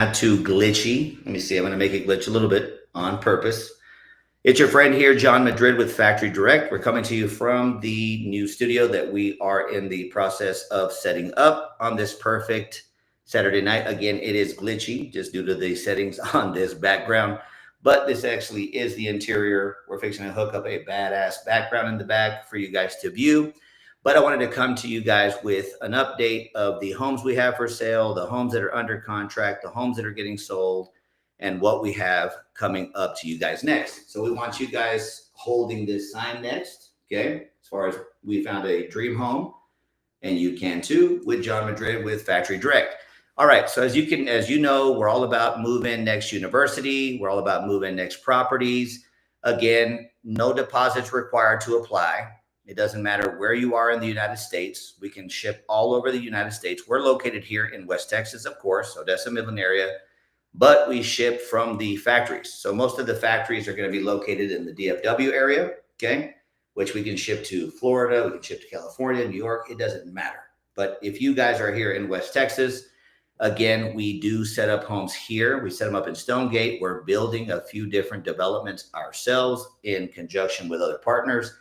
Not too glitchy. Let me see. I'm going to make it glitch a little bit on purpose. It's your friend here, John Madrid with Factory Direct. We're coming to you from the new studio that we are in the process of setting up on this perfect Saturday night. Again, it is glitchy just due to the settings on this background, but this actually is the interior. We're fixing to hook up a badass background in the back for you guys to view. But I wanted to come to you guys with an update of the homes we have for sale, the homes that are under contract, the homes that are getting sold, and what we have coming up to you guys next. So we want you guys holding this sign next, okay? As far as we found a dream home, and you can too with John Madrid with Factory Direct. All right, so as you know, we're all about move-in next university. We're all about move-in next properties. Again, no deposits required to apply. It doesn't matter where you are in the United States. We can ship all over the United States. We're located here in West Texas, of course, Odessa, Midland area, but we ship from the factories. So most of the factories are going to be located in the DFW area, okay, which we can ship to Florida, we can ship to California, New York. It doesn't matter. But if you guys are here in West Texas, again, we do set up homes here. We set them up in Stonegate. We're building a few different developments ourselves in conjunction with other partners.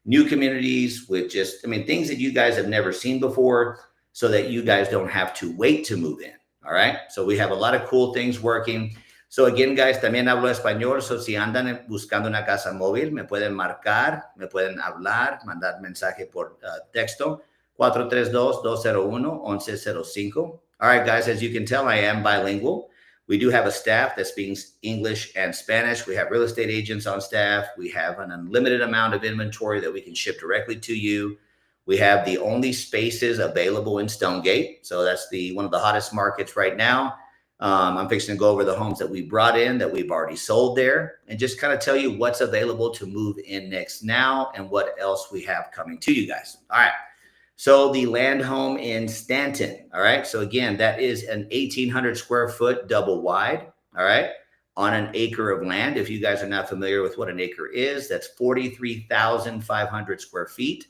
New communities with things that you guys have never seen before so that you guys don't have to wait to move in. All right. So we have a lot of cool things working. So again, guys, también hablo español. So si andan buscando una casa móvil, me pueden marcar, me pueden hablar, mandar mensaje por texto 432-201-1105. All right, guys, as you can tell, I am bilingual. We do have a staff that speaks English and Spanish. We have real estate agents on staff. We have an unlimited amount of inventory that we can ship directly to you. We have the only spaces available in Stonegate. So that's one of the hottest markets right now. I'm fixing to go over the homes that we brought in that we've already sold there and just kind of tell you what's available to move in next now and what else we have coming to you guys. All right. So the land home in Stanton, all right? So again, that is an 1,800 square foot double wide, all right, on an acre of land. If you guys are not familiar with what an acre is, that's 43,500 square feet.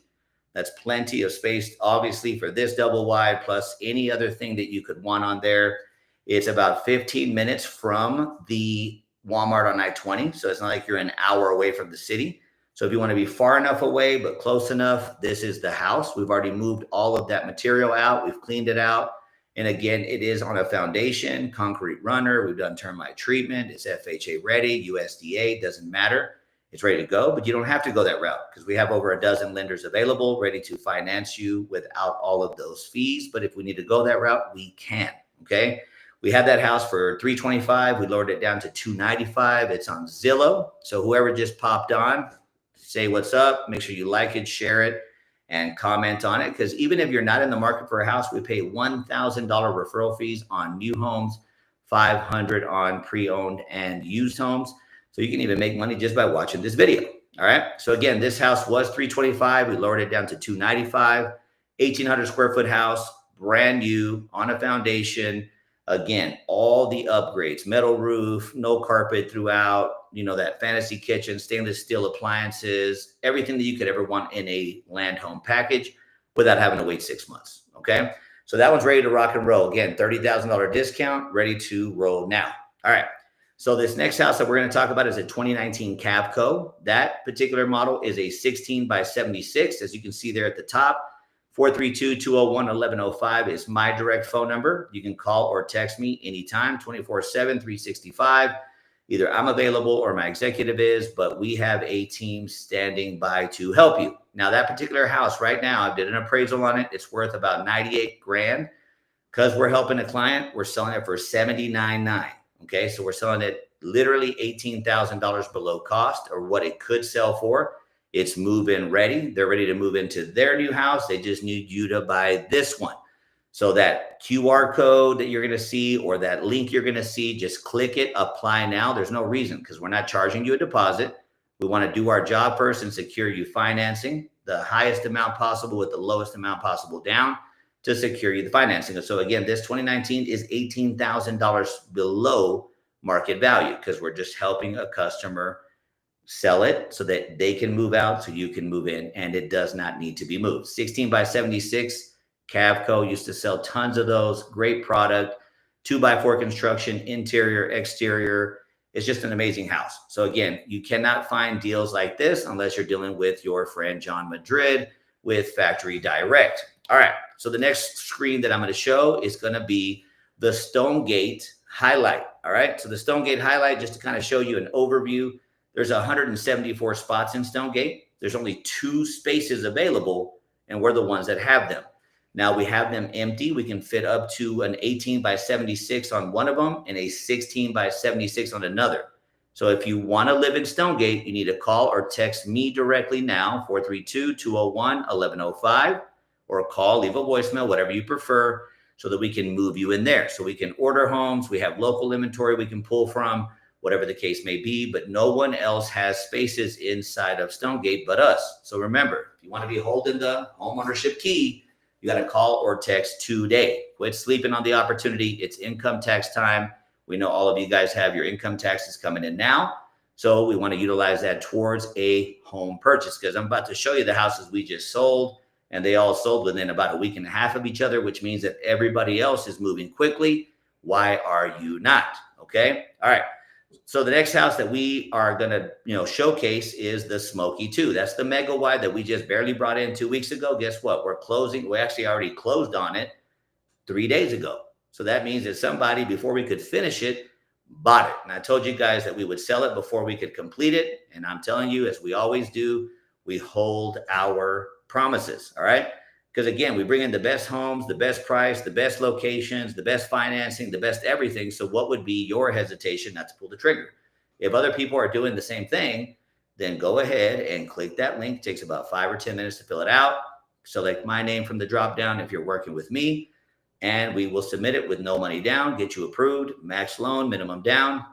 That's plenty of space, obviously, for this double wide, plus any other thing that you could want on there. It's about 15 minutes from the Walmart on I-20, so it's not like you're an hour away from the city. So if you want to be far enough away, but close enough, this is the house. We've already moved all of that material out. We've cleaned it out. And again, it is on a foundation, concrete runner. We've done termite treatment. It's FHA ready, USDA, doesn't matter. It's ready to go, but you don't have to go that route because we have over a dozen lenders available ready to finance you without all of those fees. But if we need to go that route, we can, okay? We had that house for $325. We lowered it down to $295. It's on Zillow. So whoever just popped on, say what's up, make sure you like it, share it, and comment on it. Because even if you're not in the market for a house, we pay $1,000 referral fees on new homes, $500 on pre-owned and used homes. So you can even make money just by watching this video. All right. So again, this house was $325. We lowered it down to $295. 1,800 square foot house, brand new on a foundation. Again, all the upgrades, metal roof, no carpet throughout, that fancy kitchen, stainless steel appliances, everything that you could ever want in a land home package without having to wait 6 months. Okay. So that one's ready to rock and roll. Again, $30,000 discount, ready to roll now. All right. So this next house that we're going to talk about is a 2019 Cavco. That particular model is a 16 by 76. As you can see there at the top, 432-201-1105 is my direct phone number. You can call or text me anytime, 24/7, 365. Either I'm available or my executive is, but we have a team standing by to help you. Now, that particular house right now, I did an appraisal on it. It's worth about 98 grand. Because we're helping a client, we're selling it for $79,900. Okay, so we're selling it literally $18,000 below cost or what it could sell for. It's move-in ready. They're ready to move into their new house. They just need you to buy this one. So that QR code that you're going to see or that link you're going to see, just click it, apply now. There's no reason because we're not charging you a deposit. We want to do our job first and secure you financing, the highest amount possible with the lowest amount possible down to secure you the financing. So again, this 2019 is $18,000 below market value because we're just helping a customer sell it so that they can move out so you can move in, and it does not need to be moved. 16 by 76 Cavco used to sell tons of those. Great product. 2x4 construction, interior, exterior. It's just an amazing house. So again, you cannot find deals like this unless you're dealing with your friend John Madrid with Factory Direct. All right, so the next screen that I'm going to show is going to be the Stonegate highlight. All right, so the Stonegate highlight, just to kind of show you an overview, there's 174 spots in Stonegate. There's only 2 spaces available, and we're the ones that have them. Now we have them empty. We can fit up to an 18 by 76 on one of them and a 16 by 76 on another. So if you want to live in Stonegate, you need to call or text me directly now, 432-201-1105, or call, leave a voicemail, whatever you prefer, so that we can move you in there. So we can order homes. We have local inventory we can pull from, whatever the case may be, but no one else has spaces inside of Stonegate but us. So remember, if you want to be holding the homeownership key, you got to call or text today. Quit sleeping on the opportunity. It's income tax time. We know all of you guys have your income taxes coming in now. So we want to utilize that towards a home purchase, because I'm about to show you the houses we just sold, and they all sold within about a week and a half of each other, which means that everybody else is moving quickly. Why are you not? Okay. All right. So the next house that we are going to, showcase is the Smoky 2. That's the Megawide that we just barely brought in 2 weeks ago. Guess what? We're closing. We actually already closed on it 3 days ago. So that means that somebody, before we could finish it, bought it. And I told you guys that we would sell it before we could complete it. And I'm telling you, as we always do, we hold our promises. All right. Because again, we bring in the best homes, the best price, the best locations, the best financing, the best everything. So what would be your hesitation not to pull the trigger? If other people are doing the same thing, then go ahead and click that link. It takes about 5 or 10 minutes to fill it out. Select my name from the drop down if you're working with me, and we will submit it with no money down, get you approved, max loan, minimum down,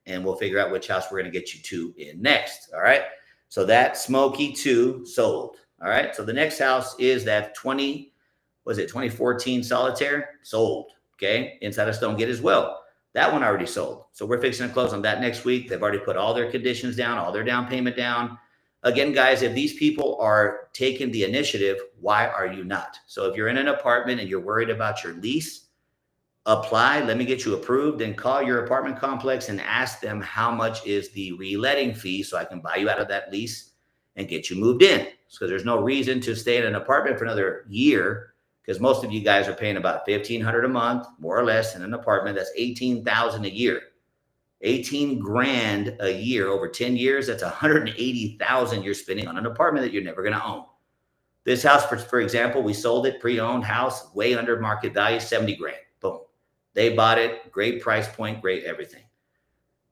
and we'll figure out which house we're going to get you to in next. All right. So that Smoky 2 sold. All right. So the next house is that 2014 Solitaire, sold. Okay. Inside of Stonegate as well. That one already sold. So we're fixing to close on that next week. They've already put all their conditions down, all their down payment down. Again, guys, if these people are taking the initiative, why are you not? So if you're in an apartment and you're worried about your lease, apply. Let me get you approved, and call your apartment complex and ask them how much is the reletting fee so I can buy you out of that lease and get you moved in. So there's no reason to stay in an apartment for another year, because most of you guys are paying about $1,500 a month, more or less, in an apartment. That's $18,000 a year. 18 grand a year over 10 years. That's $180,000 you're spending on an apartment that you're never going to own. This house, for example, we sold it, pre-owned house, way under market value, 70 grand. Boom. They bought it. Great price point, great everything.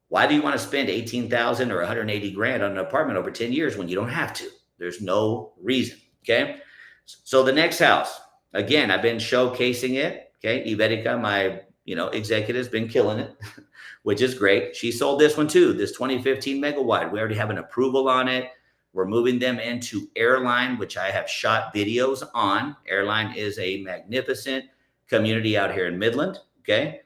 Why do you want to spend 18,000 or 180 grand on an apartment over 10 years when you don't have to? There's no reason. Okay. So the next house, again, I've been showcasing it. Okay. Ivetica, my, executive, has been killing it, which is great. She sold this one too, this 2015 Megawide. We already have an approval on it. We're moving them into Airline, which I have shot videos on. Airline is a magnificent community out here in Midland. Okay.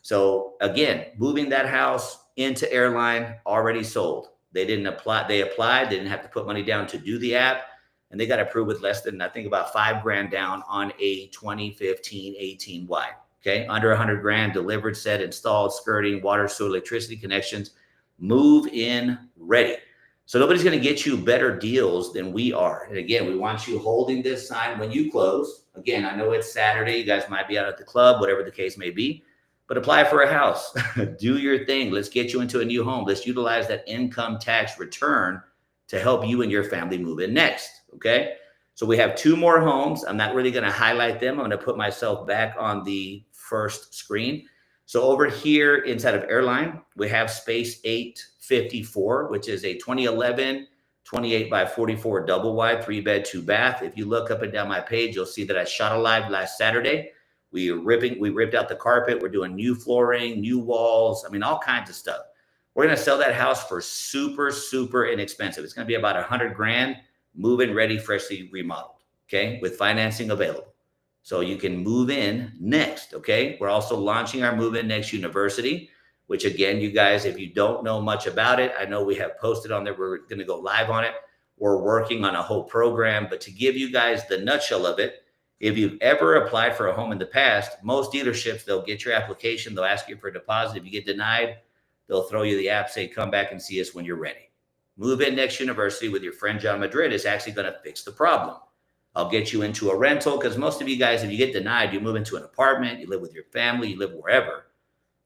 So again, moving that house into Airline, already sold. They didn't apply. They applied. They didn't have to put money down to do the app, and they got approved with less than, I think, about $5 grand down on a 2015 18 wide. Okay. Under 100 grand, delivered, set, installed, skirting, water, sewer, electricity connections, move in ready. So nobody's going to get you better deals than we are. And again, we want you holding this sign when you close. Again, I know it's Saturday. You guys might be out at the club, whatever the case may be, but apply for a house. Do your thing. Let's get you into a new home. Let's utilize that income tax return to help you and your family move in next. Okay. So we have 2 more homes. I'm not really going to highlight them. I'm going to put myself back on the first screen. So over here inside of Airline, we have space 854, which is a 2011 28 by 44 double wide, 3-bed, 2-bath. If you look up and down my page, you'll see that I shot a live last Saturday. We ripped out the carpet. We're doing new flooring, new walls. I mean, all kinds of stuff. We're going to sell that house for super, super inexpensive. It's going to be about 100 grand, move-in ready, freshly remodeled. Okay. With financing available. So you can move in next. Okay. We're also launching our Move In Next University, which again, you guys, if you don't know much about it, I know we have posted on there. We're going to go live on it. We're working on a whole program, but to give you guys the nutshell of it, If you've ever applied for a home in the past, most dealerships, they'll get your application, they'll ask you for a deposit. If you get denied, they'll throw you the app, say, come back and see us when you're ready. Move In Next University with your friend John Madrid is actually going to fix the problem. I'll get you into a rental because most of you guys, if you get denied, you move into an apartment, you live with your family, you live wherever.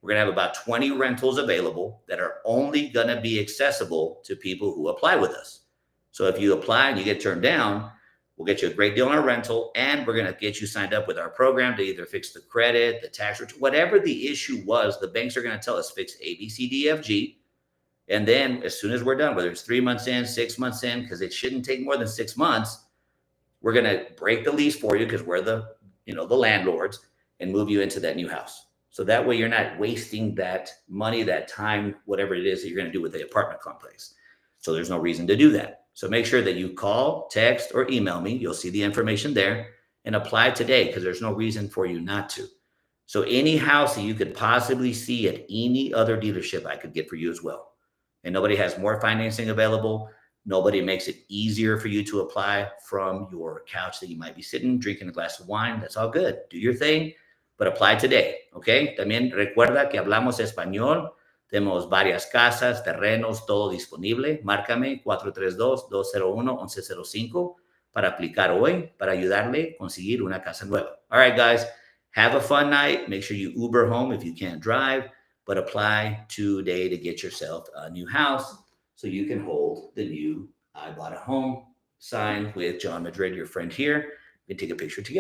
We're going to have about 20 rentals available that are only going to be accessible to people who apply with us. So if you apply and you get turned down, we'll get you a great deal on a rental, and we're going to get you signed up with our program to either fix the credit, the tax return, whatever the issue was. The banks are going to tell us fix A, B, C, D, F, G. And then as soon as we're done, whether it's 3 months in, 6 months in, because it shouldn't take more than 6 months, we're going to break the lease for you because we're the landlords, and move you into that new house. So that way you're not wasting that money, that time, whatever it is that you're going to do with the apartment complex. So there's no reason to do that. So make sure that you call, text, or email me. You'll see the information there, and apply today because there's no reason for you not to. So any house that you could possibly see at any other dealership, I could get for you as well. And nobody has more financing available. Nobody makes it easier for you to apply from your couch that you might be sitting, drinking a glass of wine. That's all good. Do your thing, but apply today, ¿ok? También recuerda que hablamos español. Tenemos varias casas, terrenos, todo disponible. Márcame 432-201-1105 para aplicar hoy, para ayudarle a conseguir una casa nueva. All right, guys, have a fun night. Make sure you Uber home if you can't drive, but apply today to get yourself a new house so you can hold the new I Bought a Home sign with John Madrid, your friend here. We can take a picture together.